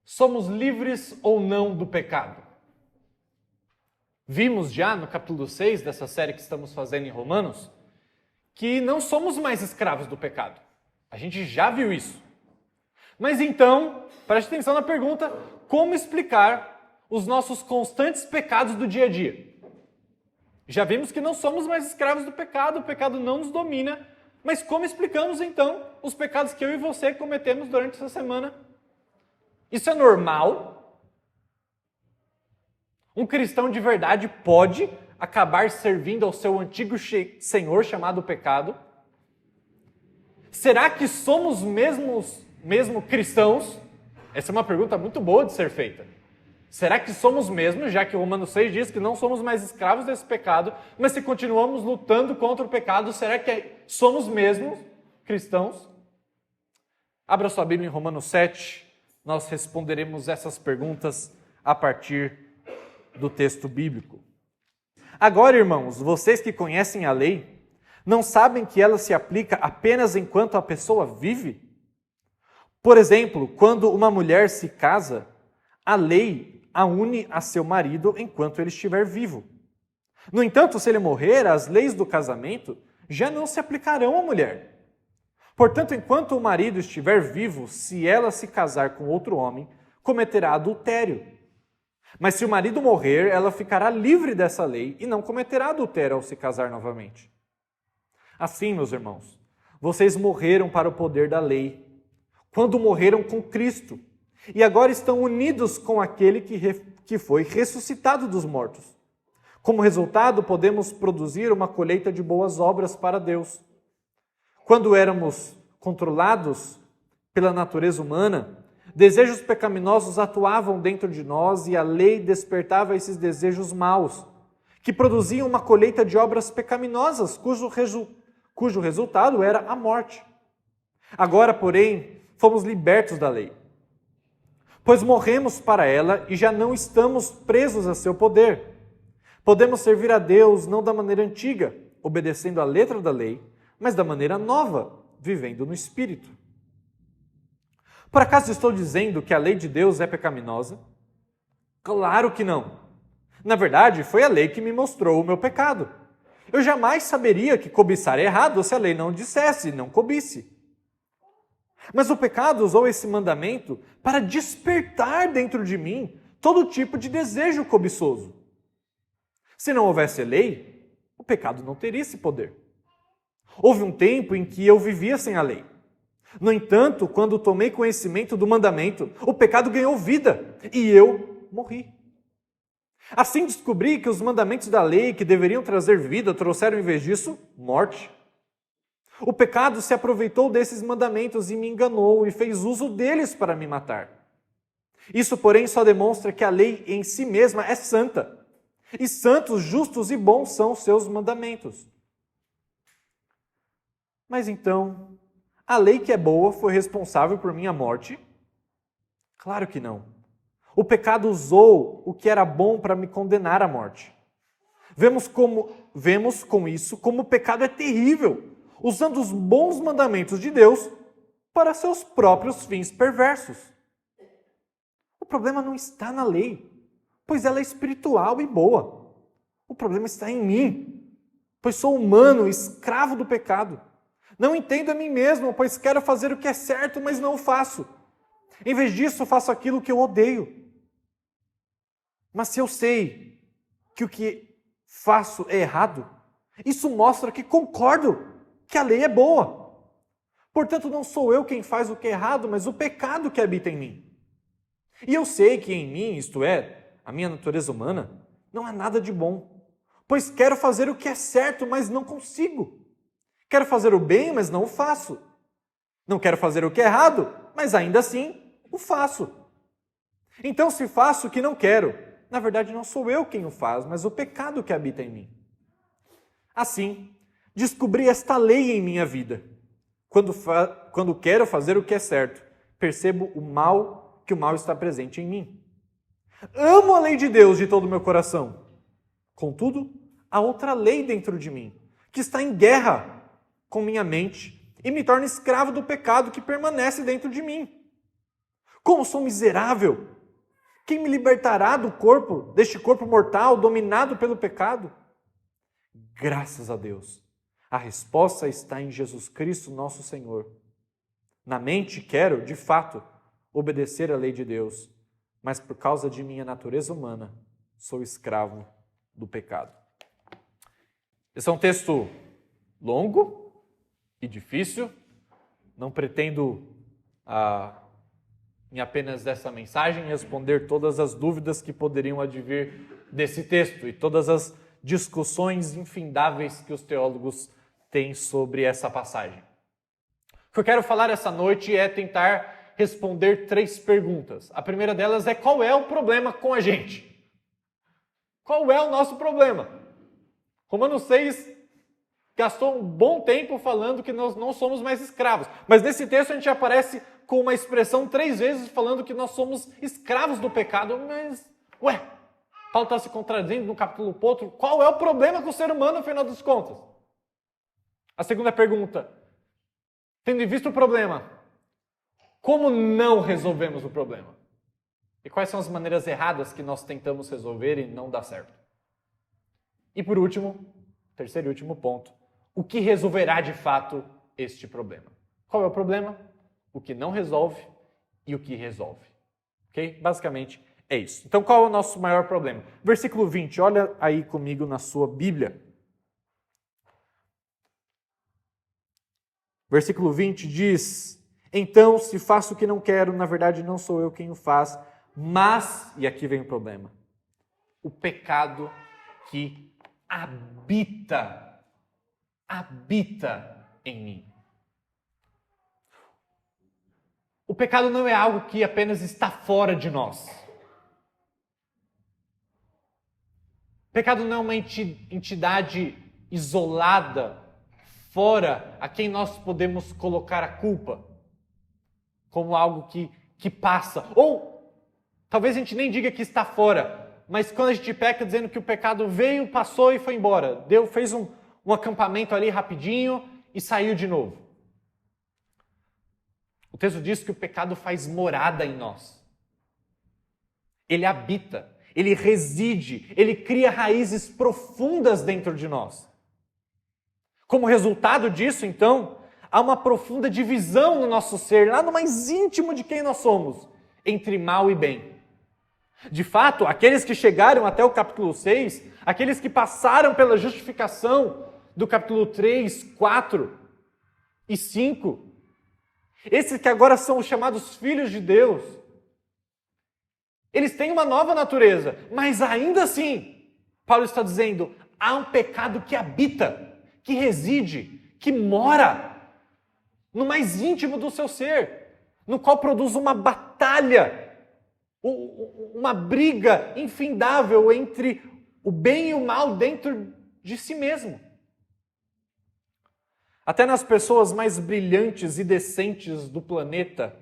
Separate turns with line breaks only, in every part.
Somos livres ou não do pecado? Vimos já no capítulo 6 dessa série que estamos fazendo em Romanos que não somos mais escravos do pecado. A gente já viu isso. Mas então, preste atenção na pergunta: como explicar os nossos constantes pecados do dia a dia? Já vimos que não somos mais escravos do pecado, o pecado não nos domina, mas como explicamos então os pecados que eu e você cometemos durante essa semana? Isso é normal? Um cristão de verdade pode acabar servindo ao seu antigo senhor chamado pecado? Será que somos mesmo cristãos? Essa é uma pergunta muito boa de ser feita. Será que somos mesmo, já que Romanos 6 diz que não somos mais escravos desse pecado, mas se continuamos lutando contra o pecado, será que somos mesmo cristãos? Abra sua Bíblia em Romanos 7, nós responderemos essas perguntas a partir do texto bíblico. Agora, irmãos, vocês que conhecem a lei, não sabem que ela se aplica apenas enquanto a pessoa vive? Por exemplo, quando uma mulher se casa, a lei a une a seu marido enquanto ele estiver vivo. No entanto, se ele morrer, as leis do casamento já não se aplicarão à mulher. Portanto, enquanto o marido estiver vivo, se ela se casar com outro homem, cometerá adultério. Mas se o marido morrer, ela ficará livre dessa lei e não cometerá adultério ao se casar novamente. Assim, meus irmãos, vocês morreram para o poder da lei, quando morreram com Cristo, e agora estão unidos com aquele que foi ressuscitado dos mortos. Como resultado, podemos produzir uma colheita de boas obras para Deus. Quando éramos controlados pela natureza humana, desejos pecaminosos atuavam dentro de nós e a lei despertava esses desejos maus, que produziam uma colheita de obras pecaminosas, cujo resultado era a morte. Agora, porém, fomos libertos da lei, pois morremos para ela e já não estamos presos a seu poder. Podemos servir a Deus não da maneira antiga, obedecendo à letra da lei, mas da maneira nova, vivendo no Espírito. Por acaso estou dizendo que a lei de Deus é pecaminosa? Claro que não. Na verdade, foi a lei que me mostrou o meu pecado. Eu jamais saberia que cobiçar é errado se a lei não dissesse, não cobisse. Mas o pecado usou esse mandamento para despertar dentro de mim todo tipo de desejo cobiçoso. Se não houvesse lei, o pecado não teria esse poder. Houve um tempo em que eu vivia sem a lei. No entanto, quando tomei conhecimento do mandamento, o pecado ganhou vida e eu morri. Assim descobri que os mandamentos da lei que deveriam trazer vida trouxeram em vez disso morte. O pecado se aproveitou desses mandamentos e me enganou e fez uso deles para me matar. Isso, porém, só demonstra que a lei em si mesma é santa. E santos, justos e bons são os seus mandamentos. Mas então, a lei que é boa foi responsável por minha morte? Claro que não. O pecado usou o que era bom para me condenar à morte. Vemos com isso como o pecado é terrível, usando os bons mandamentos de Deus para seus próprios fins perversos. O problema não está na lei, pois ela é espiritual e boa. O problema está em mim, pois sou humano, escravo do pecado. Não entendo a mim mesmo, pois quero fazer o que é certo, mas não o faço. Em vez disso, faço aquilo que eu odeio. Mas se eu sei que o que faço é errado, isso mostra que concordo que a lei é boa. Portanto, não sou eu quem faz o que é errado, mas o pecado que habita em mim. E eu sei que em mim, isto é, a minha natureza humana, não há nada de bom, pois quero fazer o que é certo, mas não consigo. Quero fazer o bem, mas não o faço. Não quero fazer o que é errado, mas ainda assim o faço. Então, se faço o que não quero, na verdade não sou eu quem o faz, mas o pecado que habita em mim. Assim, descobri esta lei em minha vida. Quando quero fazer o que é certo, percebo que o mal está presente em mim. Amo a lei de Deus de todo o meu coração. Contudo, há outra lei dentro de mim, que está em guerra com minha mente e me torna escravo do pecado que permanece dentro de mim. Como sou miserável! Quem me libertará deste corpo mortal, dominado pelo pecado? Graças a Deus, a resposta está em Jesus Cristo, nosso Senhor. Na mente quero, de fato, obedecer à lei de Deus, mas por causa de minha natureza humana, sou escravo do pecado. Esse é um texto longo e difícil. Não pretendo, em apenas dessa mensagem, responder todas as dúvidas que poderiam advir desse texto e todas as discussões infindáveis que os teólogos têm sobre essa passagem. O que eu quero falar essa noite é tentar responder 3 perguntas. A primeira delas é: qual é o problema com a gente? Qual é o nosso problema? Romanos 6 gastou um bom tempo falando que nós não somos mais escravos. Mas nesse texto a gente aparece com uma expressão 3 vezes falando que nós somos escravos do pecado. Mas, Paulo está se contradizendo de um capítulo para o outro. Qual é o problema com o ser humano, no final das contas? A segunda pergunta: tendo em vista o problema, como não resolvemos o problema? E quais são as maneiras erradas que nós tentamos resolver e não dá certo? E por último, terceiro e último ponto, o que resolverá de fato este problema? Qual é o problema? O que não resolve e o que resolve. Ok? Basicamente é isso. Então qual é o nosso maior problema? Versículo 20, olha aí comigo na sua Bíblia. Versículo 20 diz: então, se faço o que não quero, na verdade não sou eu quem o faz, mas, e aqui vem o problema, o pecado que habita em mim. O pecado não é algo que apenas está fora de nós. O pecado não é uma entidade isolada, fora, a quem nós podemos colocar a culpa, como algo que passa. Ou, talvez a gente nem diga que está fora, mas quando a gente peca dizendo que o pecado veio, passou e foi embora. Deus fez um acampamento ali rapidinho e saiu de novo. O texto diz que o pecado faz morada em nós. Ele habita, ele reside, ele cria raízes profundas dentro de nós. Como resultado disso, então, há uma profunda divisão no nosso ser, lá no mais íntimo de quem nós somos, entre mal e bem. De fato, aqueles que chegaram até o capítulo 6, aqueles que passaram pela justificação do capítulo 3, 4 e 5, esses que agora são os chamados filhos de Deus, eles têm uma nova natureza, mas ainda assim, Paulo está dizendo, há um pecado que habita, que reside, que mora no mais íntimo do seu ser, no qual produz uma batalha, uma briga infindável entre o bem e o mal dentro de si mesmo. Até nas pessoas mais brilhantes e decentes do planeta,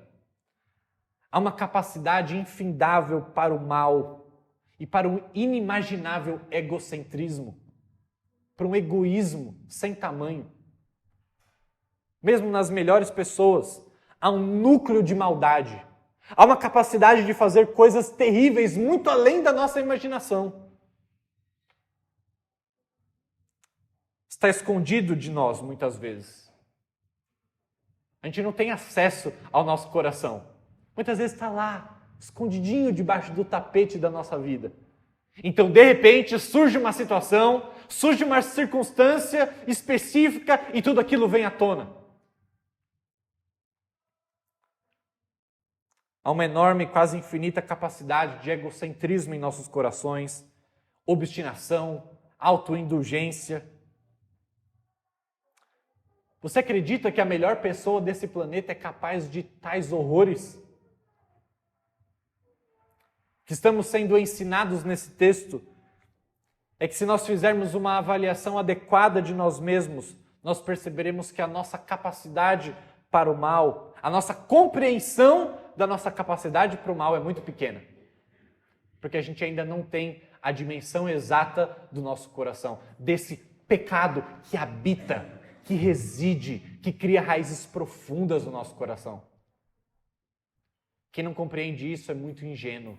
há uma capacidade infindável para o mal e para um inimaginável egocentrismo, para um egoísmo sem tamanho. Mesmo nas melhores pessoas, há um núcleo de maldade. Há uma capacidade de fazer coisas terríveis muito além da nossa imaginação. Está escondido de nós muitas vezes. A gente não tem acesso ao nosso coração. Muitas vezes está lá, escondidinho debaixo do tapete da nossa vida. Então, de repente, surge uma situação, surge uma circunstância específica e tudo aquilo vem à tona. Há uma enorme, quase infinita capacidade de egocentrismo em nossos corações, obstinação, autoindulgência. Você acredita que a melhor pessoa desse planeta é capaz de tais horrores? O que estamos sendo ensinados nesse texto é que se nós fizermos uma avaliação adequada de nós mesmos, nós perceberemos que a nossa capacidade para o mal, a nossa compreensão da nossa capacidade para o mal é muito pequena. Porque a gente ainda não tem a dimensão exata do nosso coração, desse pecado que habita, que reside, que cria raízes profundas no nosso coração. Quem não compreende isso é muito ingênuo.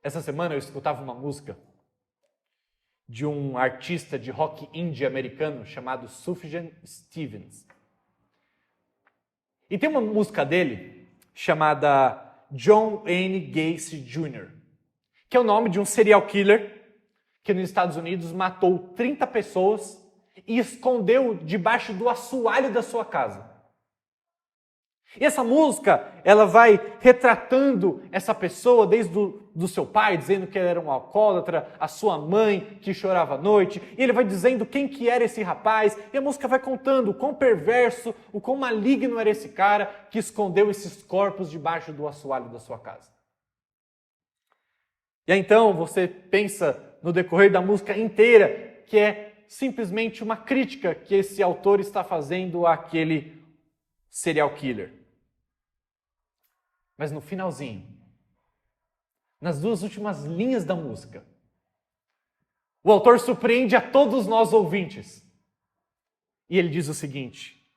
Essa semana eu escutava uma música de um artista de rock indie americano chamado Sufjan Stevens. E tem uma música dele chamada John Wayne Gacy Jr., que é o nome de um serial killer que nos Estados Unidos matou 30 pessoas e escondeu debaixo do assoalho da sua casa. E essa música, ela vai retratando essa pessoa desde do seu pai, dizendo que ele era um alcoólatra, a sua mãe que chorava à noite, e ele vai dizendo quem que era esse rapaz, e a música vai contando o quão perverso, o quão maligno era esse cara que escondeu esses corpos debaixo do assoalho da sua casa. E aí então você pensa no decorrer da música inteira que é simplesmente uma crítica que esse autor está fazendo àquele serial killer. Mas no finalzinho, nas duas últimas linhas da música, o autor surpreende a todos nós ouvintes. E ele diz o seguinte: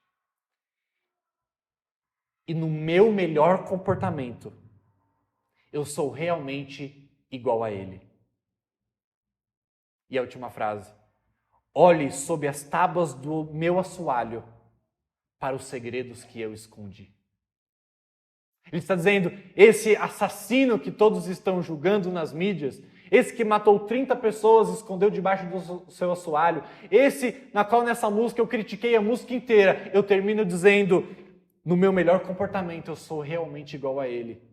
e no meu melhor comportamento, eu sou realmente igual a ele. E a última frase: olhe sob as tábuas do meu assoalho para os segredos que eu escondi. Ele está dizendo, esse assassino que todos estão julgando nas mídias, esse que matou 30 pessoas, escondeu debaixo do seu assoalho, esse na qual nessa música eu critiquei a música inteira, eu termino dizendo, no meu melhor comportamento eu sou realmente igual a ele.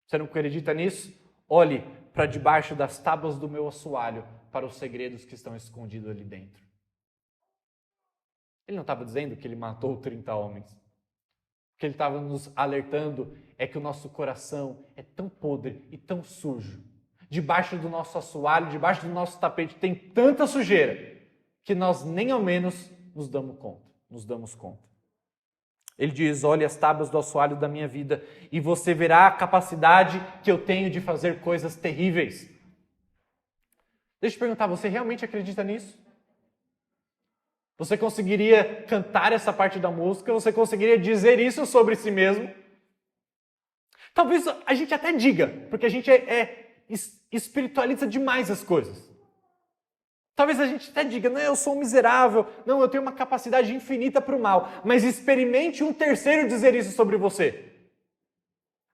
Você não acredita nisso? Olhe para debaixo das tábuas do meu assoalho para os segredos que estão escondidos ali dentro. Ele não estava dizendo que ele matou 30 homens. O que ele estava nos alertando é que o nosso coração é tão podre e tão sujo. Debaixo do nosso assoalho, debaixo do nosso tapete tem tanta sujeira que nós nem ao menos nos damos conta. Ele diz, olhe as tábuas do assoalho da minha vida e você verá a capacidade que eu tenho de fazer coisas terríveis. Deixa eu te perguntar, você realmente acredita nisso? Você conseguiria cantar essa parte da música? Você conseguiria dizer isso sobre si mesmo? Talvez a gente até diga, porque a gente espiritualiza demais as coisas. Talvez a gente até diga, não, eu sou um miserável, não, eu tenho uma capacidade infinita para o mal. Mas experimente um terceiro dizer isso sobre você.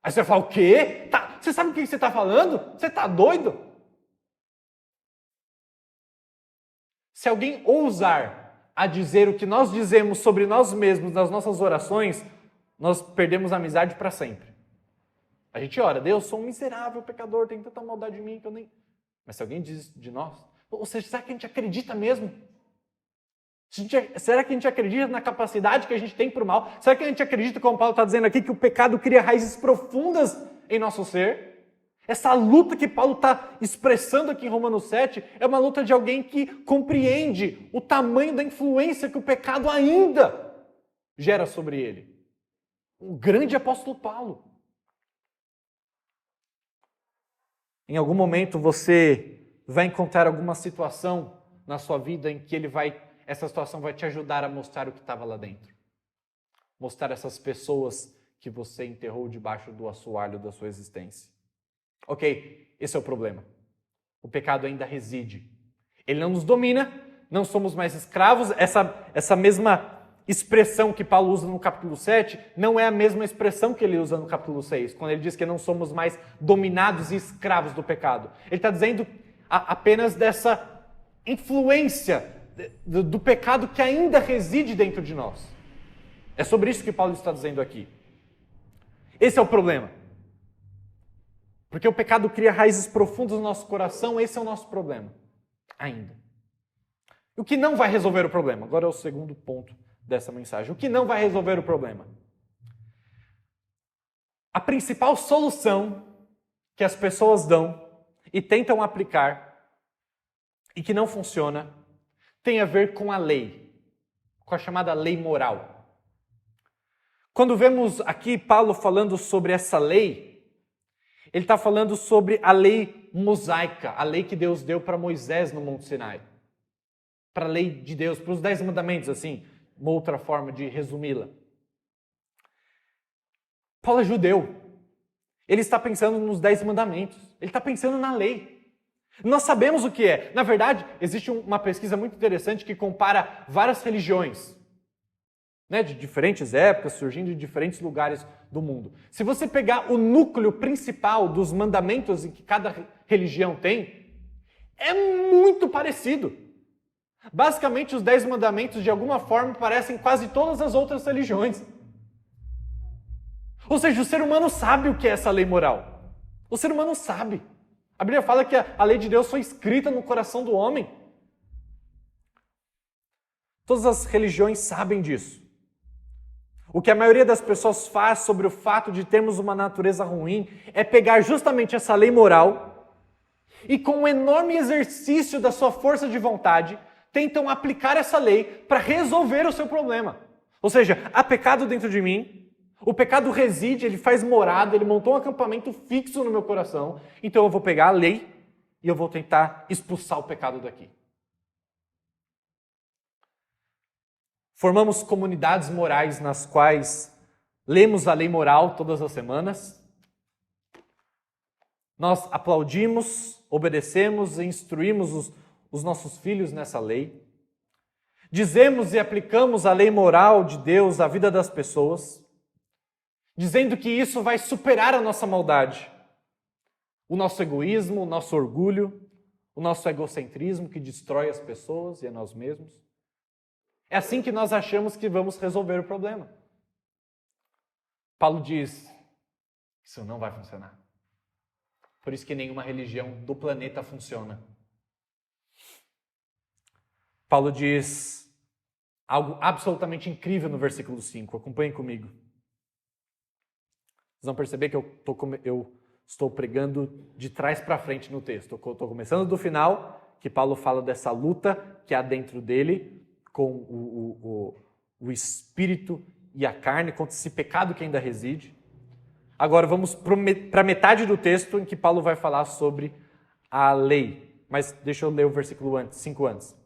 Aí você fala, o quê? Você sabe o que você está falando? Você está doido? Se alguém ousar a dizer o que nós dizemos sobre nós mesmos nas nossas orações, nós perdemos a amizade para sempre. A gente ora, Deus, sou um miserável pecador, tem tanta maldade em mim que eu nem... Mas se alguém diz de nós, ou seja, será que a gente acredita mesmo? Será que a gente acredita na capacidade que a gente tem para o mal? Será que a gente acredita, como Paulo está dizendo aqui, que o pecado cria raízes profundas em nosso ser? Essa luta que Paulo está expressando aqui em Romanos 7 é uma luta de alguém que compreende o tamanho da influência que o pecado ainda gera sobre ele. O grande apóstolo Paulo. Em algum momento você vai encontrar alguma situação na sua vida em que essa situação vai te ajudar a mostrar o que estava lá dentro. Mostrar essas pessoas que você enterrou debaixo do assoalho da sua existência. Ok, esse é o problema. O pecado ainda reside. Ele não nos domina, não somos mais escravos. Essa mesma expressão que Paulo usa no capítulo 7 não é a mesma expressão que ele usa no capítulo 6, quando ele diz que não somos mais dominados e escravos do pecado. Ele está dizendo apenas dessa influência do pecado que ainda reside dentro de nós. É sobre isso que Paulo está dizendo aqui. Esse é o problema. Porque o pecado cria raízes profundas no nosso coração, esse é o nosso problema. Ainda. O que não vai resolver o problema? Agora é o segundo ponto dessa mensagem. O que não vai resolver o problema? A principal solução que as pessoas dão e tentam aplicar e que não funciona tem a ver com a lei, com a chamada lei moral. Quando vemos aqui Paulo falando sobre essa lei, ele está falando sobre a lei mosaica, a lei que Deus deu para Moisés no Monte Sinai. Para a lei de Deus, para os 10 mandamentos, assim. uma outra forma de resumi-la. Paulo é judeu. Ele está pensando nos 10 mandamentos. Ele está pensando na lei. Nós sabemos o que é. Na verdade, existe uma pesquisa muito interessante que compara várias religiões, né, de diferentes épocas, surgindo de diferentes lugares do mundo. Se você pegar o núcleo principal dos mandamentos em que cada religião tem, é muito parecido. Basicamente, os 10 mandamentos, de alguma forma, parecem quase todas as outras religiões. Ou seja, o ser humano sabe o que é essa lei moral. O ser humano sabe. A Bíblia fala que a lei de Deus foi escrita no coração do homem. Todas as religiões sabem disso. O que a maioria das pessoas faz sobre o fato de termos uma natureza ruim é pegar justamente essa lei moral e, com um enorme exercício da sua força de vontade, tentam aplicar essa lei para resolver o seu problema. Ou seja, há pecado dentro de mim, o pecado reside, ele faz morada, ele montou um acampamento fixo no meu coração, então eu vou pegar a lei e eu vou tentar expulsar o pecado daqui. Formamos comunidades morais nas quais lemos a lei moral todas as semanas. Nós aplaudimos, obedecemos e instruímos os nossos filhos nessa lei. Dizemos e aplicamos a lei moral de Deus à vida das pessoas, dizendo que isso vai superar a nossa maldade, o nosso egoísmo, o nosso orgulho, o nosso egocentrismo que destrói as pessoas e a nós mesmos. É assim que nós achamos que vamos resolver o problema. Paulo diz, isso não vai funcionar. Por isso que nenhuma religião do planeta funciona. Paulo diz algo absolutamente incrível no versículo 5. Acompanhem comigo. Vocês vão perceber que eu estou pregando de trás para frente no texto. Estou começando do final, que Paulo fala dessa luta que há dentro dele com o espírito e a carne, contra esse pecado que ainda reside. Agora vamos para a metade do texto em que Paulo vai falar sobre a lei. Mas deixa eu ler o versículo 5 antes.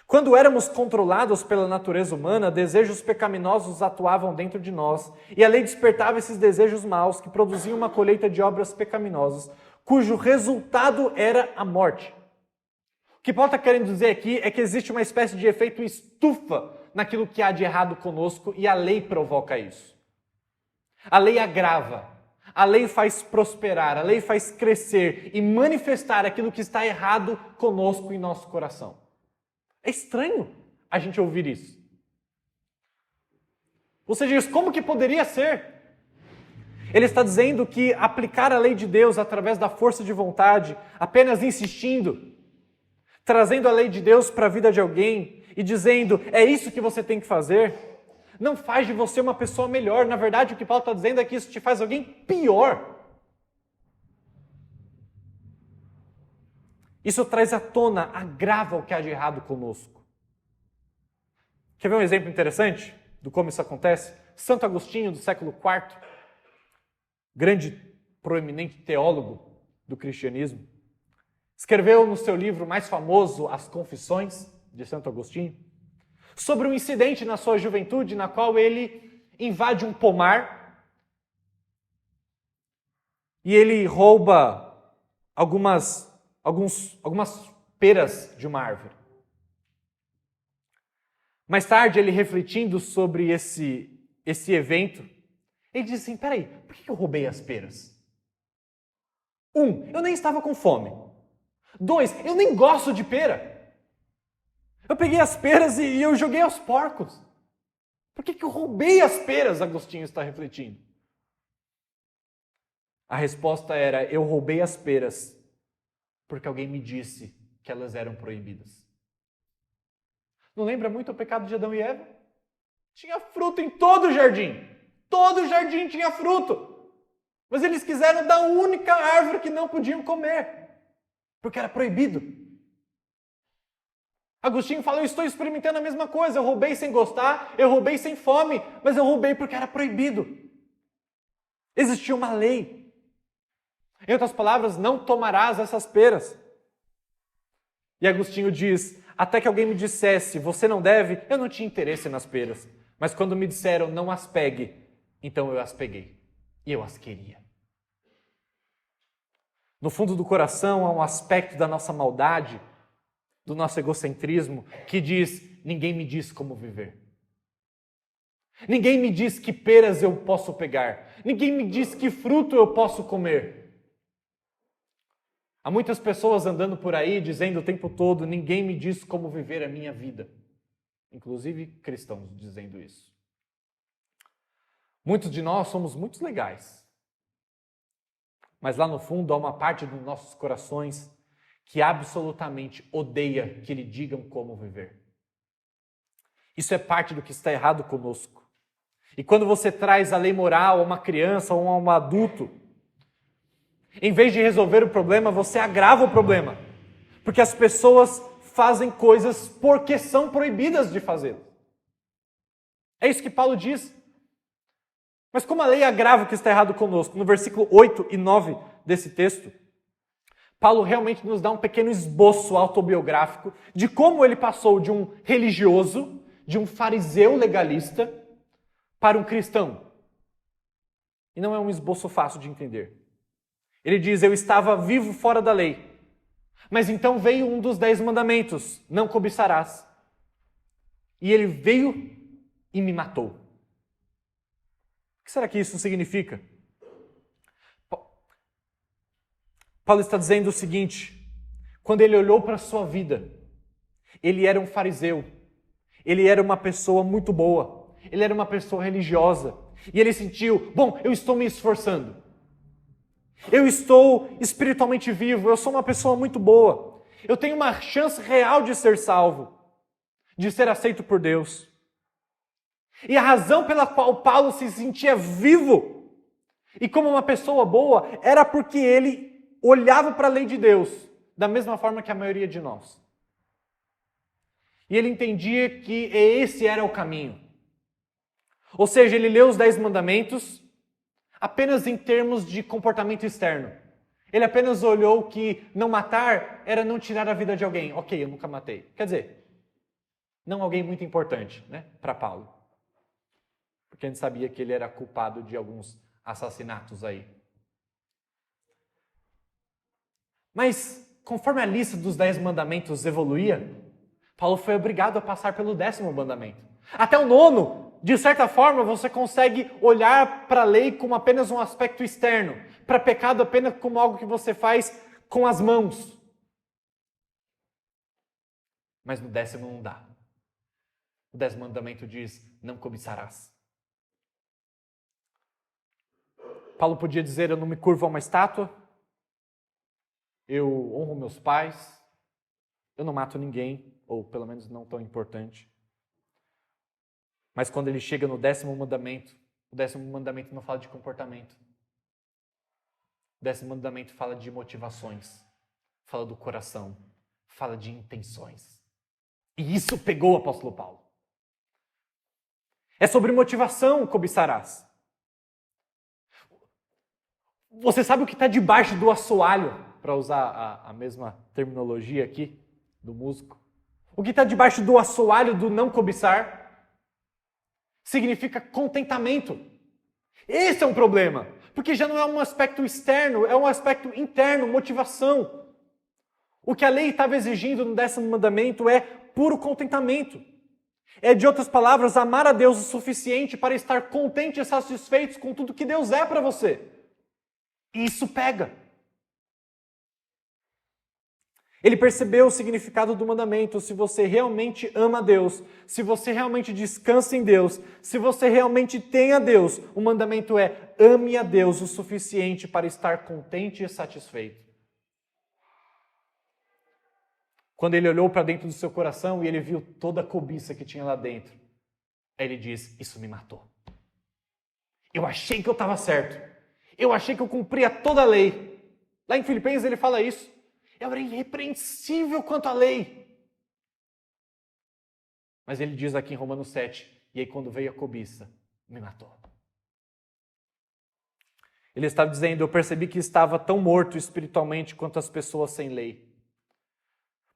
Quando éramos controlados pela natureza humana, desejos pecaminosos atuavam dentro de nós, e a lei despertava esses desejos maus que produziam uma colheita de obras pecaminosas, cujo resultado era a morte. O que Paulo está querendo dizer aqui é que existe uma espécie de efeito estufa naquilo que há de errado conosco, e a lei provoca isso. A lei agrava, a lei faz prosperar, a lei faz crescer e manifestar aquilo que está errado conosco em nosso coração. É estranho a gente ouvir isso. Você diz, como que poderia ser? Ele está dizendo que aplicar a lei de Deus através da força de vontade, apenas insistindo, trazendo a lei de Deus para a vida de alguém e dizendo, é isso que você tem que fazer, não faz de você uma pessoa melhor. Na verdade, o que Paulo está dizendo é que isso te faz alguém pior. Isso traz à tona, agrava o que há de errado conosco. Quer ver um exemplo interessante do como isso acontece? Santo Agostinho, do século IV, grande, proeminente teólogo do cristianismo, escreveu no seu livro mais famoso, As Confissões, de Santo Agostinho, sobre um incidente na sua juventude na qual ele invade um pomar e ele rouba algumas peras de uma árvore. Mais tarde, ele refletindo sobre esse evento, ele disse assim, peraí, por que eu roubei as peras? 1, eu nem estava com fome. 2, eu nem gosto de pera. Eu peguei as peras e eu joguei aos porcos. Por que eu roubei as peras? Agostinho está refletindo. A resposta era, eu roubei as peras porque alguém me disse que elas eram proibidas. Não lembra muito o pecado de Adão e Eva? Tinha fruto em todo o jardim. Todo o jardim tinha fruto. Mas eles quiseram da única árvore que não podiam comer, porque era proibido. Agostinho fala, eu estou experimentando a mesma coisa. Eu roubei sem gostar, eu roubei sem fome, mas eu roubei porque era proibido. Existia uma lei. Em outras palavras, não tomarás essas peras. E Agostinho diz, até que alguém me dissesse, você não deve, eu não tinha interesse nas peras. Mas quando me disseram, não as pegue, então eu as peguei. E eu as queria. No fundo do coração há um aspecto da nossa maldade, do nosso egocentrismo, que diz, ninguém me diz como viver. Ninguém me diz que peras eu posso pegar. Ninguém me diz que fruto eu posso comer. Há muitas pessoas andando por aí dizendo o tempo todo, ninguém me diz como viver a minha vida. Inclusive cristãos dizendo isso. Muitos de nós somos muito legais. Mas lá no fundo há uma parte dos nossos corações que absolutamente odeia que lhe digam como viver. Isso é parte do que está errado conosco. E quando você traz a lei moral a uma criança ou a um adulto, em vez de resolver o problema, você agrava o problema. Porque as pessoas fazem coisas porque são proibidas de fazer. É isso que Paulo diz. Mas como a lei agrava o que está errado conosco? No versículo 8 e 9 desse texto, Paulo realmente nos dá um pequeno esboço autobiográfico de como ele passou de um religioso, de um fariseu legalista, para um cristão. E não é um esboço fácil de entender. Ele diz, eu estava vivo fora da lei. Mas então veio um dos 10 mandamentos, não cobiçarás. E ele veio e me matou. O que será que isso significa? Paulo está dizendo o seguinte, quando ele olhou para a sua vida, ele era um fariseu, ele era uma pessoa muito boa, ele era uma pessoa religiosa, e ele sentiu, bom, eu estou me esforçando, eu estou espiritualmente vivo, eu sou uma pessoa muito boa, eu tenho uma chance real de ser salvo, de ser aceito por Deus. E a razão pela qual Paulo se sentia vivo e como uma pessoa boa era porque ele olhava para a lei de Deus da mesma forma que a maioria de nós. E ele entendia que esse era o caminho. Ou seja, ele leu os 10 mandamentos apenas em termos de comportamento externo. Ele apenas olhou que não matar era não tirar a vida de alguém. Ok, eu nunca matei. Quer dizer, não alguém muito importante, né, para Paulo. Porque a gente sabia que ele era culpado de alguns assassinatos aí. Mas, conforme a lista dos 10 mandamentos evoluía, Paulo foi obrigado a passar pelo 10º mandamento. Até o 9º, de certa forma, você consegue olhar para a lei como apenas um aspecto externo, para pecado apenas como algo que você faz com as mãos. Mas no 10º não dá. O 10º mandamento diz, não cobiçarás. Paulo podia dizer, eu não me curvo a uma estátua, eu honro meus pais, eu não mato ninguém, ou pelo menos não tão importante. Mas quando ele chega no 10º mandamento, o 10º mandamento não fala de comportamento. O 10º mandamento fala de motivações, fala do coração, fala de intenções. E isso pegou o apóstolo Paulo. É sobre motivação, cobiçarás. Você sabe o que está debaixo do assoalho, para usar a mesma terminologia aqui do músico? O que está debaixo do assoalho do não cobiçar significa contentamento. Esse é um problema, porque já não é um aspecto externo, é um aspecto interno, motivação. O que a lei estava exigindo no 10º mandamento é puro contentamento. É, de outras palavras, amar a Deus o suficiente para estar contente e satisfeito com tudo que Deus é para você. E isso pega. Ele percebeu o significado do mandamento. Se você realmente ama a Deus, se você realmente descansa em Deus, se você realmente tem a Deus, o mandamento é ame a Deus o suficiente para estar contente e satisfeito. Quando ele olhou para dentro do seu coração e ele viu toda a cobiça que tinha lá dentro, aí ele diz, isso me matou. Eu achei que eu estava certo. Eu achei que eu cumpria toda a lei. Lá em Filipenses ele fala isso. Eu era irrepreensível quanto à lei. Mas ele diz aqui em Romanos 7, e aí quando veio a cobiça, me matou. Ele estava dizendo, eu percebi que estava tão morto espiritualmente quanto as pessoas sem lei.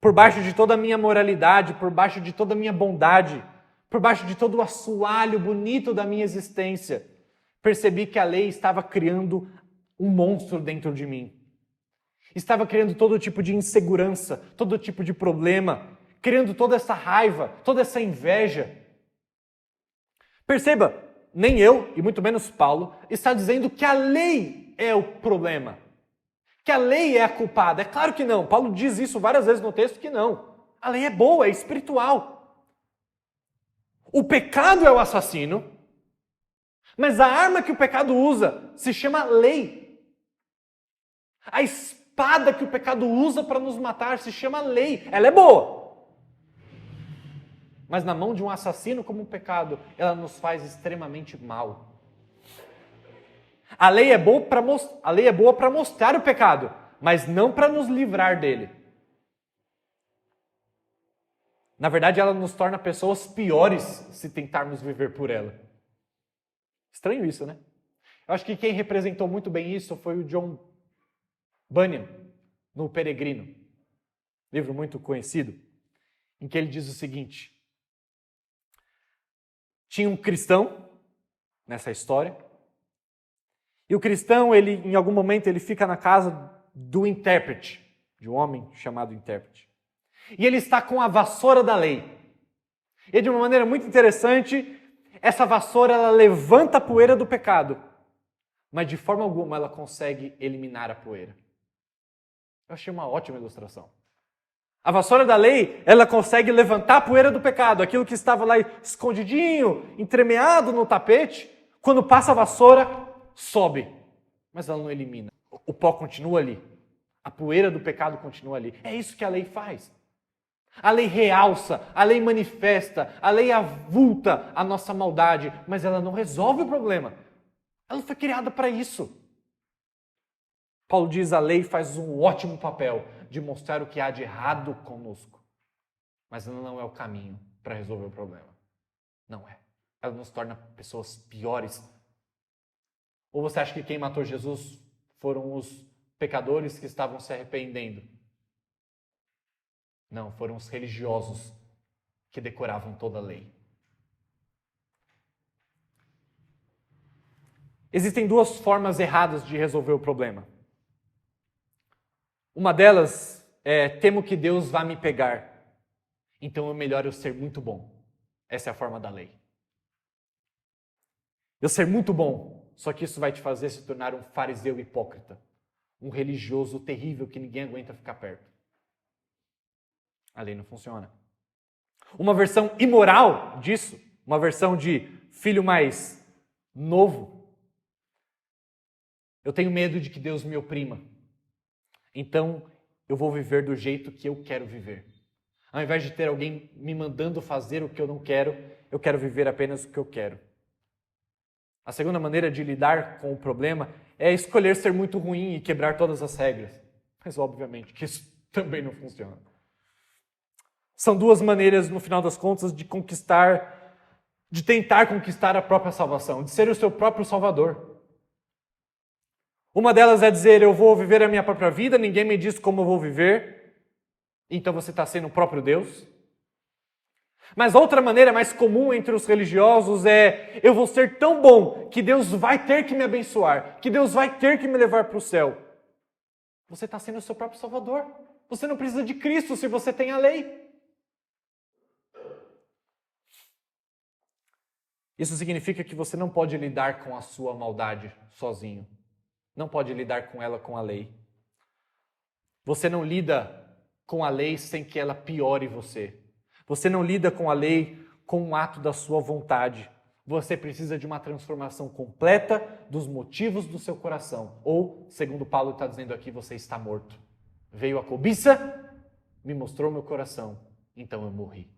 por baixo de toda a minha moralidade, por baixo de toda a minha bondade, por baixo de todo o assoalho bonito da minha existência, percebi que a lei estava criando um monstro dentro de mim. Estava criando todo tipo de insegurança, todo tipo de problema, criando toda essa raiva, toda essa inveja. Perceba, nem eu, e muito menos Paulo, está dizendo que a lei é o problema, que a lei é a culpada. É claro que não. Paulo diz isso várias vezes no texto que não. A lei é boa, é espiritual. O pecado é o assassino, mas a arma que o pecado usa se chama lei. A espada que o pecado usa para nos matar se chama lei. Ela é boa. Mas na mão de um assassino como um pecado, ela nos faz extremamente mal. A lei é boa para mostrar o pecado, mas não para nos livrar dele. Na verdade, ela nos torna pessoas piores se tentarmos viver por ela. Estranho isso, né? Eu acho que quem representou muito bem isso foi o John Bunyan, no Peregrino. Livro muito conhecido, em que ele diz o seguinte: tinha um cristão nessa história, e o cristão, em algum momento, ele fica na casa do intérprete, de um homem chamado intérprete. E ele está com a vassoura da lei. E de uma maneira muito interessante, essa vassoura ela levanta a poeira do pecado, mas de forma alguma ela consegue eliminar a poeira. Eu achei uma ótima ilustração. A vassoura da lei, ela consegue levantar a poeira do pecado, aquilo que estava lá escondidinho, entremeado no tapete, quando passa a vassoura, sobe, mas ela não elimina. O pó continua ali, a poeira do pecado continua ali. É isso que a lei faz. A lei realça, a lei manifesta, a lei avulta a nossa maldade, mas ela não resolve o problema. Ela foi criada para isso. Paulo diz que a lei faz um ótimo papel de mostrar o que há de errado conosco, mas ela não é o caminho para resolver o problema. Não é. Ela nos torna pessoas piores. Ou você acha que quem matou Jesus foram os pecadores que estavam se arrependendo? Não, foram os religiosos que decoravam toda a lei. Existem duas formas erradas de resolver o problema. Uma delas é: temo que Deus vá me pegar, então é melhor eu ser muito bom. Essa é a forma da lei. Eu ser muito bom, só que isso vai te fazer se tornar um fariseu hipócrita, um religioso terrível que ninguém aguenta ficar perto. A lei não funciona. Uma versão imoral disso, uma versão de filho mais novo. Eu tenho medo de que Deus me oprima. Então, eu vou viver do jeito que eu quero viver. Ao invés de ter alguém me mandando fazer o que eu quero viver apenas o que eu quero. A segunda maneira de lidar com o problema é escolher ser muito ruim e quebrar todas as regras. Mas, obviamente, que isso também não funciona. São duas maneiras, no final das contas, de tentar conquistar a própria salvação, de ser o seu próprio salvador. Uma delas é dizer: eu vou viver a minha própria vida, ninguém me diz como eu vou viver, então você está sendo o próprio Deus. Mas outra maneira mais comum entre os religiosos é: eu vou ser tão bom que Deus vai ter que me abençoar, que Deus vai ter que me levar para o céu. Você está sendo o seu próprio salvador. Você não precisa de Cristo se você tem a lei. Isso significa que você não pode lidar com a sua maldade sozinho. Não pode lidar com ela com a lei. Você não lida com a lei sem que ela piore você. Você não lida com a lei com um ato da sua vontade. Você precisa de uma transformação completa dos motivos do seu coração. Ou, segundo Paulo está dizendo aqui, você está morto. Veio a cobiça, me mostrou meu coração, então eu morri.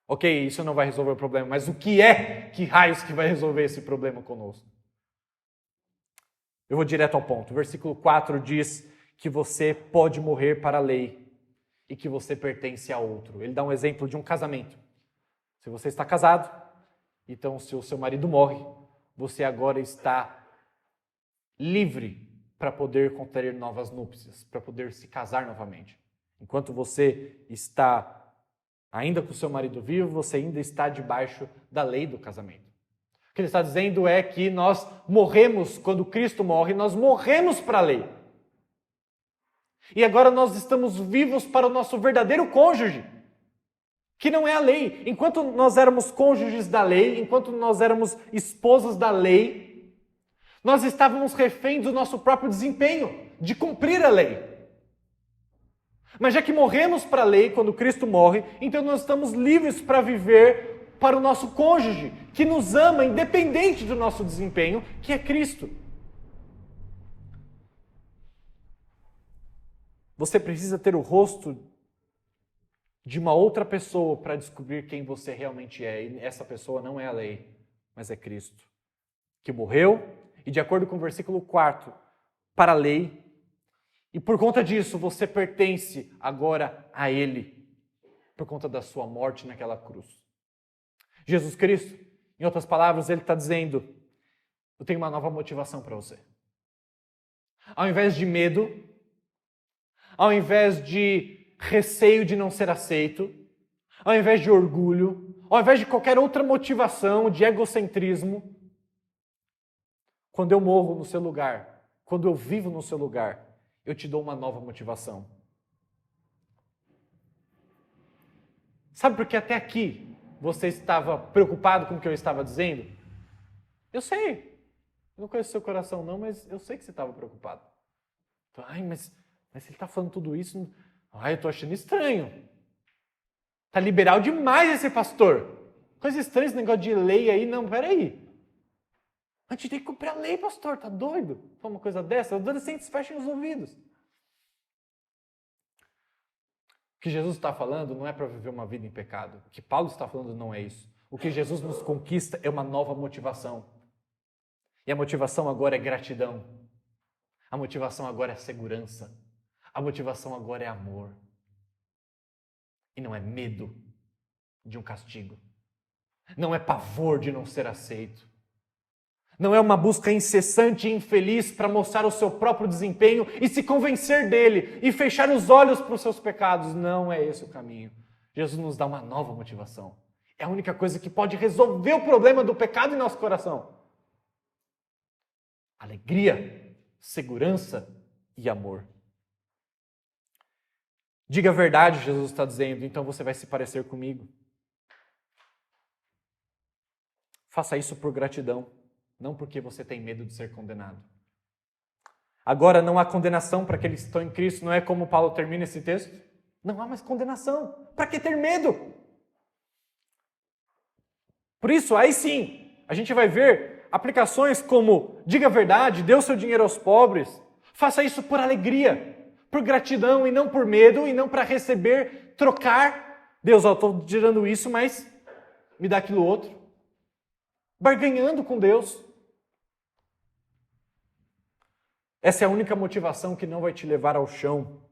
Ok, isso não vai resolver o problema, mas o que raios que vai resolver esse problema conosco? Eu vou direto ao ponto. O versículo 4 diz que você pode morrer para a lei e que você pertence a outro. Ele dá um exemplo de um casamento. Se você está casado, então se o seu marido morre, você agora está livre para poder contrair novas núpcias, para poder se casar novamente. Enquanto você está ainda com seu marido vivo, você ainda está debaixo da lei do casamento. O que ele está dizendo é que nós morremos, quando Cristo morre, nós morremos para a lei. E agora nós estamos vivos para o nosso verdadeiro cônjuge, que não é a lei. Enquanto nós éramos cônjuges da lei, enquanto nós éramos esposas da lei, nós estávamos reféns do nosso próprio desempenho, de cumprir a lei. Mas já que morremos para a lei quando Cristo morre, então nós estamos livres para viver para o nosso cônjuge, que nos ama independente do nosso desempenho, que é Cristo. Você precisa ter o rosto de uma outra pessoa para descobrir quem você realmente é. E essa pessoa não é a lei, mas é Cristo, que morreu e, de acordo com o versículo 4, para a lei. E por conta disso, você pertence agora a Ele, por conta da sua morte naquela cruz. Jesus Cristo, em outras palavras, Ele está dizendo: eu tenho uma nova motivação para você. Ao invés de medo, ao invés de receio de não ser aceito, ao invés de orgulho, ao invés de qualquer outra motivação, de egocentrismo, quando eu morro no seu lugar, quando eu vivo no seu lugar, eu te dou uma nova motivação. Sabe por que até aqui você estava preocupado com o que eu estava dizendo? Eu sei. Eu não conheço seu coração não, mas eu sei que você estava preocupado. Ai, mas ele está falando tudo isso... eu estou achando estranho. Está liberal demais esse pastor. Coisa estranha esse negócio de lei aí. Não, peraí. A gente tem que cumprir a lei, pastor. Tá doido? Fala uma coisa dessa. Os adolescentes fechem os ouvidos. O que Jesus está falando não é para viver uma vida em pecado. O que Paulo está falando não é isso. O que Jesus nos conquista é uma nova motivação. E a motivação agora é gratidão. A motivação agora é segurança. A motivação agora é amor. E não é medo de um castigo. Não é pavor de não ser aceito. Não é uma busca incessante e infeliz para mostrar o seu próprio desempenho e se convencer dele e fechar os olhos para os seus pecados. Não é esse o caminho. Jesus nos dá uma nova motivação. É a única coisa que pode resolver o problema do pecado em nosso coração. Alegria, segurança e amor. Diga a verdade, Jesus está dizendo, então você vai se parecer comigo. Faça isso por gratidão, não porque você tem medo de ser condenado. Agora não há condenação para aqueles que estão em Cristo, não é como Paulo termina esse texto? Não há mais condenação. Para que ter medo? Por isso, aí sim, a gente vai ver aplicações como diga a verdade, dê o seu dinheiro aos pobres, faça isso por alegria, por gratidão e não por medo, e não para receber, trocar. Deus, eu estou tirando isso, mas me dá aquilo outro. Barganhando com Deus. Essa é a única motivação que não vai te levar ao chão.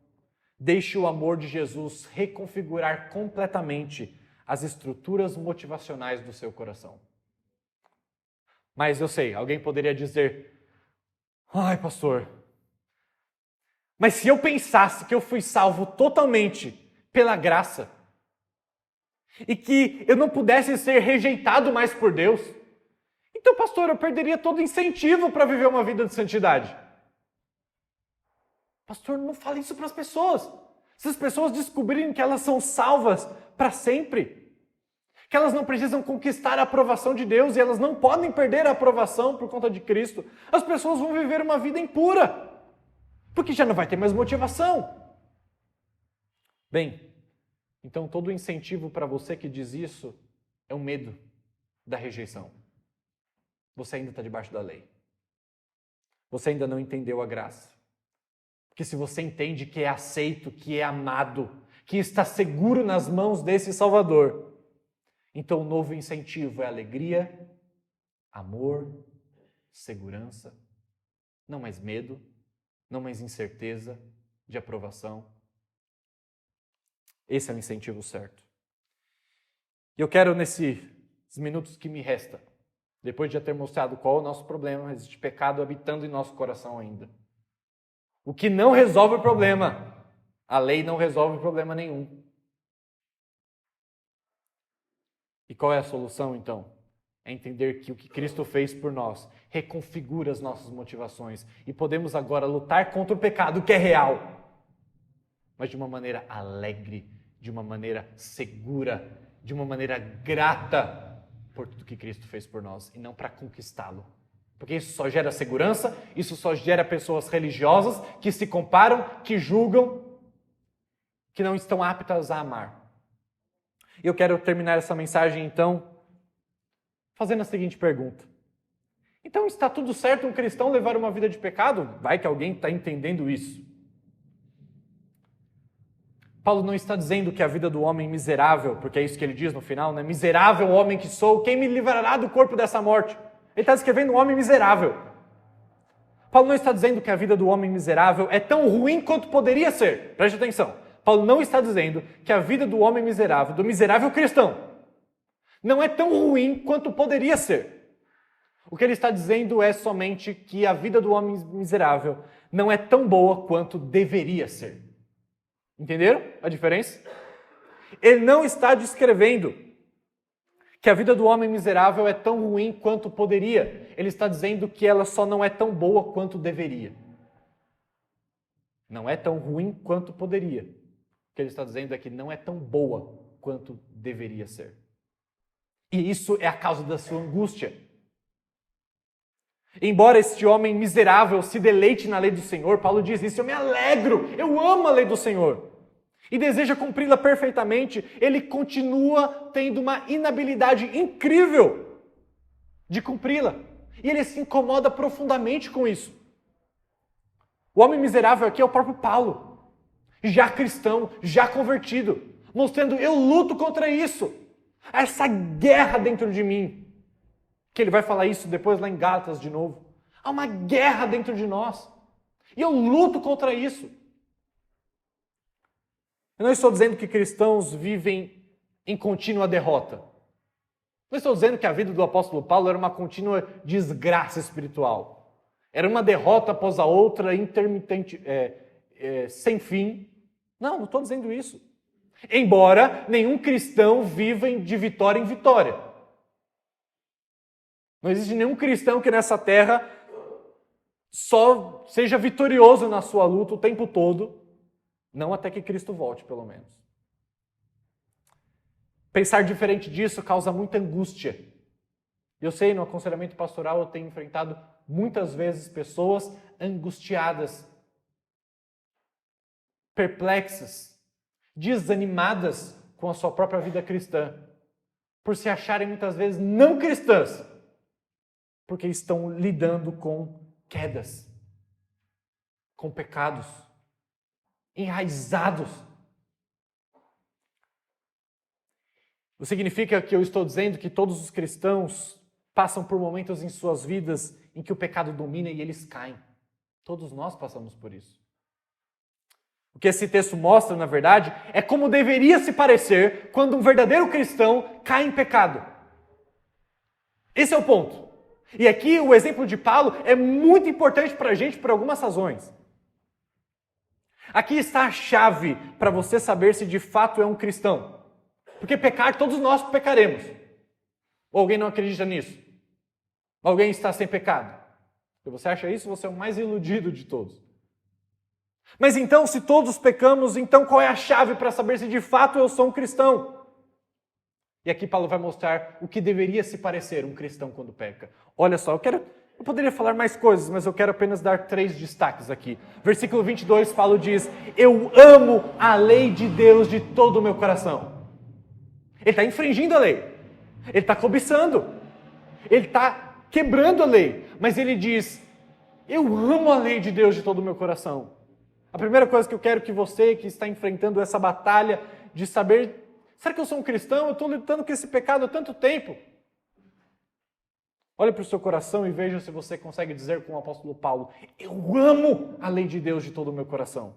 Deixe o amor de Jesus reconfigurar completamente as estruturas motivacionais do seu coração. Mas eu sei, alguém poderia dizer, ai pastor, mas se eu pensasse que eu fui salvo totalmente pela graça e que eu não pudesse ser rejeitado mais por Deus, então, pastor, eu perderia todo incentivo para viver uma vida de santidade. Pastor, não fale isso para as pessoas. Se as pessoas descobrirem que elas são salvas para sempre, que elas não precisam conquistar a aprovação de Deus e elas não podem perder a aprovação por conta de Cristo, as pessoas vão viver uma vida impura. Porque já não vai ter mais motivação. Bem, então todo incentivo para você que diz isso é o medo da rejeição. Você ainda está debaixo da lei. Você ainda não entendeu a graça. Porque se você entende que é aceito, que é amado, que está seguro nas mãos desse Salvador, então o novo incentivo é alegria, amor, segurança, não mais medo, não mais incerteza de aprovação. Esse é o incentivo certo. E eu quero, nesses minutos que me restam, depois de já ter mostrado qual é o nosso problema, existe pecado habitando em nosso coração ainda. O que não resolve o problema. A lei não resolve problema nenhum. E qual é a solução, então? É entender que o que Cristo fez por nós reconfigura as nossas motivações e podemos agora lutar contra o pecado, que é real, mas de uma maneira alegre, de uma maneira segura, de uma maneira grata por tudo que Cristo fez por nós e não para conquistá-lo. Porque isso só gera segurança, isso só gera pessoas religiosas que se comparam, que julgam, que não estão aptas a amar. E eu quero terminar essa mensagem, então, fazendo a seguinte pergunta. Então, está tudo certo um cristão levar uma vida de pecado? Vai que alguém está entendendo isso. Paulo não está dizendo que a vida do homem miserável, porque é isso que ele diz no final, né? Miserável homem que sou, quem me livrará do corpo dessa morte? Ele está descrevendo um homem miserável. Paulo não está dizendo que a vida do homem miserável é tão ruim quanto poderia ser. Preste atenção. Paulo não está dizendo que a vida do homem miserável, do miserável cristão, não é tão ruim quanto poderia ser. O que ele está dizendo é somente que a vida do homem miserável não é tão boa quanto deveria ser. Entenderam a diferença? Ele não está descrevendo que a vida do homem miserável é tão ruim quanto poderia. Ele está dizendo que ela só não é tão boa quanto deveria. Não é tão ruim quanto poderia. O que ele está dizendo é que não é tão boa quanto deveria ser. E isso é a causa da sua angústia. Embora este homem miserável se deleite na lei do Senhor, Paulo diz isso, eu me alegro, eu amo a lei do Senhor. E deseja cumpri-la perfeitamente, ele continua tendo uma inabilidade incrível de cumpri-la. E ele se incomoda profundamente com isso. O homem miserável aqui é o próprio Paulo, já cristão, já convertido, mostrando eu luto contra isso. Essa guerra dentro de mim. Que ele vai falar isso depois lá em Gálatas de novo. Há uma guerra dentro de nós. E eu luto contra isso. Eu não estou dizendo que cristãos vivem em contínua derrota. Não estou dizendo que a vida do apóstolo Paulo era uma contínua desgraça espiritual. Era uma derrota após a outra, intermitente, sem fim. Não estou dizendo isso. Embora nenhum cristão viva de vitória em vitória. Não existe nenhum cristão que nessa terra só seja vitorioso na sua luta o tempo todo, não até que Cristo volte, pelo menos. Pensar diferente disso causa muita angústia. Eu sei, no aconselhamento pastoral eu tenho enfrentado muitas vezes pessoas angustiadas, perplexas, desanimadas com a sua própria vida cristã, por se acharem muitas vezes não cristãs, porque estão lidando com quedas, com pecados, enraizados. Não significa que eu estou dizendo que todos os cristãos passam por momentos em suas vidas em que o pecado domina e eles caem. Todos nós passamos por isso. O que esse texto mostra, na verdade, é como deveria se parecer quando um verdadeiro cristão cai em pecado. Esse é o ponto. E aqui o exemplo de Paulo é muito importante para a gente por algumas razões. Aqui está a chave para você saber se de fato é um cristão. Porque pecar, todos nós pecaremos. Ou alguém não acredita nisso? Alguém está sem pecado? Se você acha isso, você é o mais iludido de todos. Mas então, se todos pecamos, então qual é a chave para saber se de fato eu sou um cristão? E aqui Paulo vai mostrar o que deveria se parecer um cristão quando peca. Olha só, eu poderia falar mais coisas, mas eu quero apenas dar 3 destaques aqui. Versículo 22, Paulo diz, eu amo a lei de Deus de todo o meu coração. Ele está infringindo a lei. Ele está cobiçando. Ele está quebrando a lei. Mas ele diz, eu amo a lei de Deus de todo o meu coração. A primeira coisa que eu quero que você que está enfrentando essa batalha de saber, será que eu sou um cristão? Eu estou lutando com esse pecado há tanto tempo. Olhe para o seu coração e veja se você consegue dizer com o apóstolo Paulo, eu amo a lei de Deus de todo o meu coração.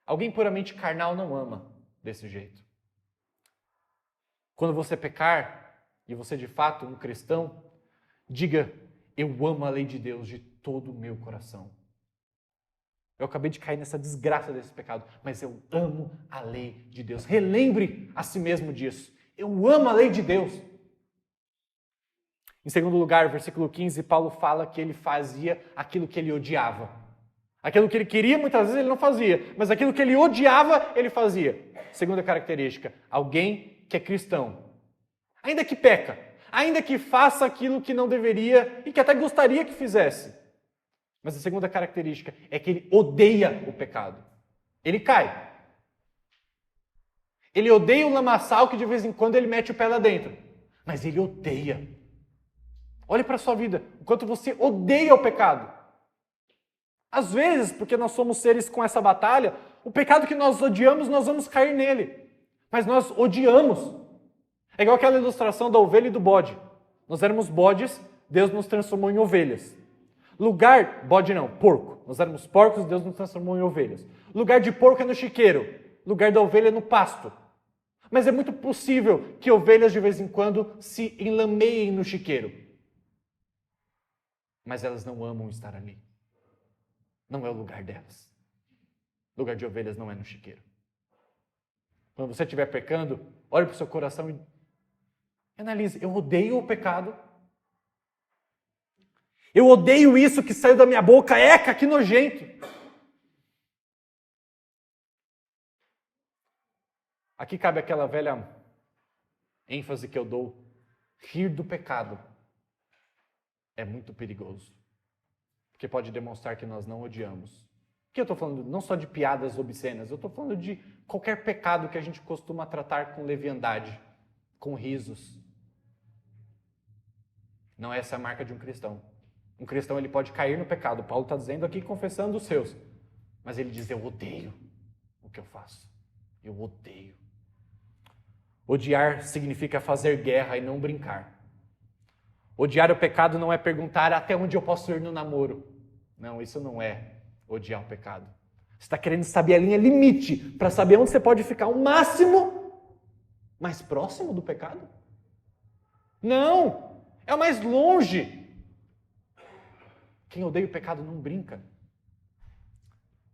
Alguém puramente carnal não ama desse jeito. Quando você pecar, e você de fato é um cristão, diga, eu amo a lei de Deus de todo o meu coração. Eu acabei de cair nessa desgraça desse pecado, mas eu amo a lei de Deus. Relembre a si mesmo disso. Eu amo a lei de Deus. Em segundo lugar, versículo 15, Paulo fala que ele fazia aquilo que ele odiava. Aquilo que ele queria, muitas vezes ele não fazia, mas aquilo que ele odiava, ele fazia. Segunda característica, alguém que é cristão, ainda que peca, ainda que faça aquilo que não deveria e que até gostaria que fizesse. Mas a segunda característica é que ele odeia o pecado. Ele cai. Ele odeia o lamaçal que de vez em quando ele mete o pé lá dentro. Mas ele odeia. Olhe para a sua vida, o quanto você odeia o pecado. Às vezes, porque nós somos seres com essa batalha, o pecado que nós odiamos, nós vamos cair nele. Mas nós odiamos. É igual aquela ilustração da ovelha e do bode. Nós éramos bodes, Deus nos transformou em ovelhas. Bode não, porco. Nós éramos porcos, Deus nos transformou em ovelhas. Lugar de porco é no chiqueiro, lugar da ovelha é no pasto. Mas é muito possível que ovelhas de vez em quando se enlameiem no chiqueiro. Mas elas não amam estar ali. Não é o lugar delas. O lugar de ovelhas não é no chiqueiro. Quando você estiver pecando, olhe para o seu coração e analise. Eu odeio o pecado. Eu odeio isso que saiu da minha boca. Eca, que nojento. Aqui cabe aquela velha ênfase que eu dou. Rir do pecado é muito perigoso. Porque pode demonstrar que nós não odiamos. Aqui eu estou falando não só de piadas obscenas, eu estou falando de qualquer pecado que a gente costuma tratar com leviandade, com risos. Não é essa a marca de um cristão. Um cristão ele pode cair no pecado. Paulo está dizendo aqui, confessando os seus. Mas ele diz, eu odeio o que eu faço. Eu odeio. Odiar significa fazer guerra e não brincar. Odiar o pecado não é perguntar até onde eu posso ir no namoro. Não, isso não é odiar o pecado. Você está querendo saber a linha limite para saber onde você pode ficar o máximo mais próximo do pecado? Não, é o mais longe. Quem odeia o pecado não brinca.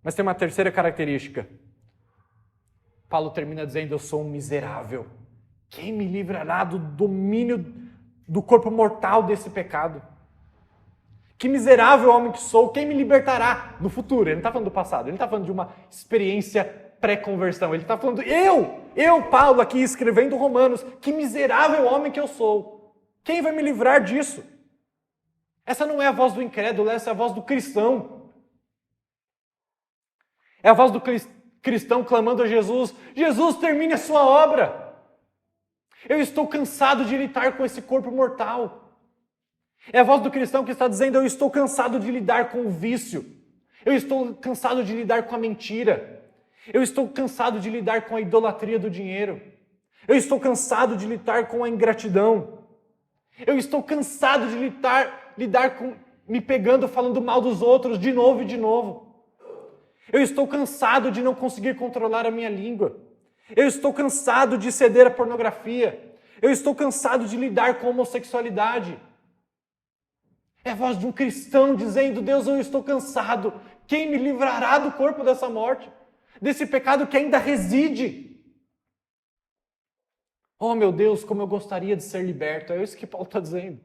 Mas tem uma terceira característica. Paulo termina dizendo, eu sou um miserável. Quem me livrará do domínio do corpo mortal desse pecado? Que miserável homem que sou, quem me libertará no futuro? Ele não está falando do passado, ele não está falando de uma experiência pré-conversão. Ele está falando, eu, Paulo, aqui escrevendo Romanos, que miserável homem que eu sou. Quem vai me livrar disso? Essa não é a voz do incrédulo, essa é a voz do cristão. É a voz do cristão clamando a Jesus, Jesus, termine a sua obra. Eu estou cansado de lidar com esse corpo mortal. É a voz do cristão que está dizendo, eu estou cansado de lidar com o vício. Eu estou cansado de lidar com a mentira. Eu estou cansado de lidar com a idolatria do dinheiro. Eu estou cansado de lidar com a ingratidão. Eu estou cansado de lidar com me pegando, falando mal dos outros de novo e de novo. Eu estou cansado de não conseguir controlar a minha língua. Eu estou cansado de ceder à pornografia. Eu estou cansado de lidar com a homossexualidade. É a voz de um cristão dizendo, Deus, eu estou cansado. Quem me livrará do corpo dessa morte? Desse pecado que ainda reside? Oh, meu Deus, como eu gostaria de ser liberto. É isso que Paulo está dizendo.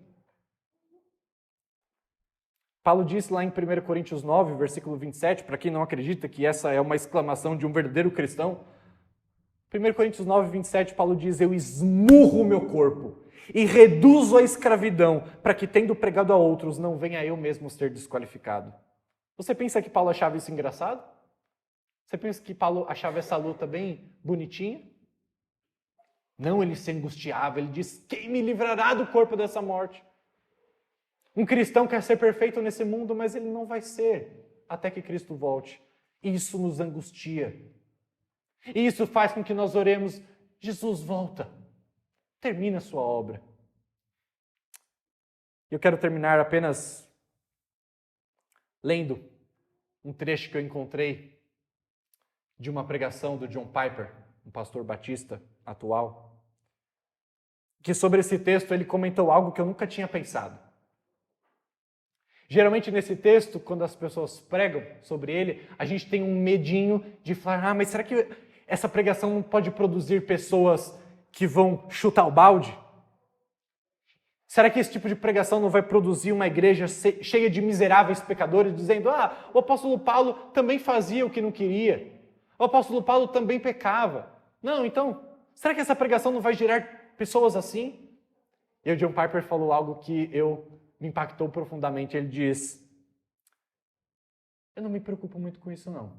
Paulo disse lá em 1 Coríntios 9, versículo 27, para quem não acredita que essa é uma exclamação de um verdadeiro cristão. 1 Coríntios 9, 27, Paulo diz, eu esmurro o meu corpo e reduzo a escravidão, para que, tendo pregado a outros, não venha eu mesmo ser desqualificado. Você pensa que Paulo achava isso engraçado? Você pensa que Paulo achava essa luta bem bonitinha? Não, ele se angustiava, ele diz, quem me livrará do corpo dessa morte? Um cristão quer ser perfeito nesse mundo, mas ele não vai ser, até que Cristo volte. Isso nos angustia. E isso faz com que nós oremos, Jesus, volta, termina a sua obra. Eu quero terminar apenas lendo um trecho que eu encontrei de uma pregação do John Piper, um pastor batista atual, que sobre esse texto ele comentou algo que eu nunca tinha pensado. Geralmente nesse texto, quando as pessoas pregam sobre ele, a gente tem um medinho de falar, mas será que essa pregação não pode produzir pessoas que vão chutar o balde? Será que esse tipo de pregação não vai produzir uma igreja cheia de miseráveis pecadores, dizendo, o apóstolo Paulo também fazia o que não queria, o apóstolo Paulo também pecava. Não, então, será que essa pregação não vai gerar pessoas assim? E o John Piper falou algo que me impactou profundamente. Ele diz, eu não me preocupo muito com isso não.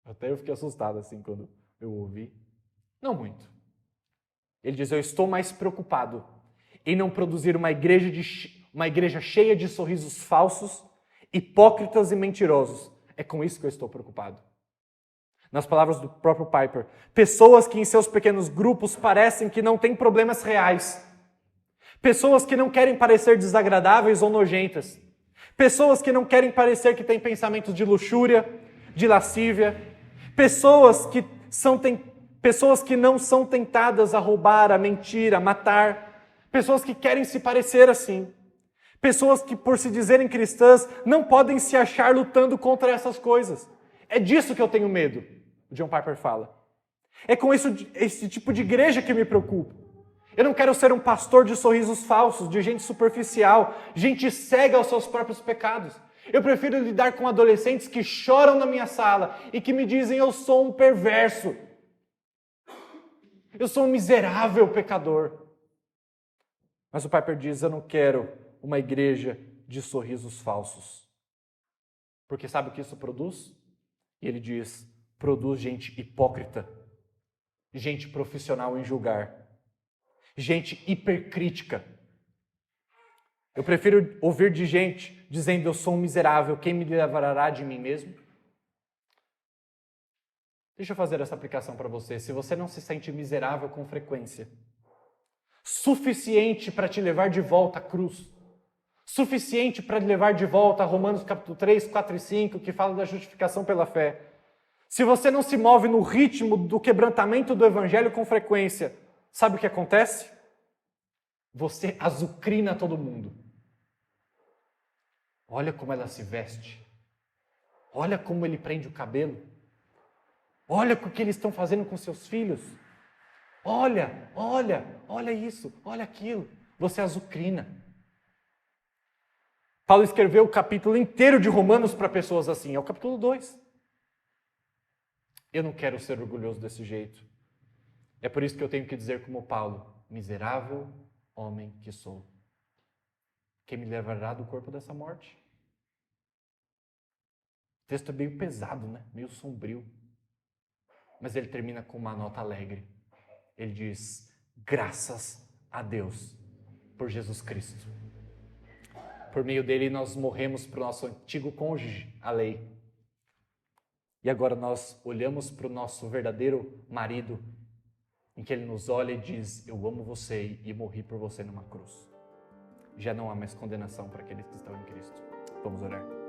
Até eu fiquei assustado assim quando eu ouvi. Não muito. Ele diz, eu estou mais preocupado em não produzir uma igreja cheia de sorrisos falsos, hipócritas e mentirosos. É com isso que eu estou preocupado. Nas palavras do próprio Piper, pessoas que em seus pequenos grupos parecem que não têm problemas reais. Pessoas que não querem parecer desagradáveis ou nojentas. Pessoas que não querem parecer que têm pensamentos de luxúria, de lascívia. Pessoas que não são tentadas a roubar, a mentir, a matar. Pessoas que querem se parecer assim. Pessoas que, por se dizerem cristãs, não podem se achar lutando contra essas coisas. É disso que eu tenho medo, o John Piper fala. É com esse tipo de igreja que me preocupo. Eu não quero ser um pastor de sorrisos falsos, de gente superficial, gente cega aos seus próprios pecados. Eu prefiro lidar com adolescentes que choram na minha sala e que me dizem, eu sou um perverso. Eu sou um miserável pecador. Mas o Piper diz, eu não quero uma igreja de sorrisos falsos. Porque sabe o que isso produz? E ele diz, produz gente hipócrita, gente profissional em julgar, gente hipercrítica. Eu prefiro ouvir de gente dizendo, eu sou um miserável, quem me livrará de mim mesmo? Deixa eu fazer essa aplicação para você. Se você não se sente miserável com frequência, suficiente para te levar de volta à cruz, suficiente para te levar de volta a Romanos capítulo 3, 4 e 5, que fala da justificação pela fé. Se você não se move no ritmo do quebrantamento do evangelho com frequência, sabe o que acontece? Você azucrina todo mundo. Olha como ela se veste. Olha como ele prende o cabelo. Olha o que eles estão fazendo com seus filhos. Olha isso, olha aquilo. Você azucrina. Paulo escreveu o capítulo inteiro de Romanos para pessoas assim. É o capítulo 2. Eu não quero ser orgulhoso desse jeito. É por isso que eu tenho que dizer como Paulo, miserável homem que sou. Quem me levará do corpo dessa morte? O texto é meio pesado, né? Meio sombrio. Mas ele termina com uma nota alegre. Ele diz, graças a Deus por Jesus Cristo. Por meio dele nós morremos para o nosso antigo cônjuge, a lei. E agora nós olhamos para o nosso verdadeiro marido, em que ele nos olha e diz, eu amo você e morri por você numa cruz. Já não há mais condenação para aqueles que estão em Cristo. Vamos orar.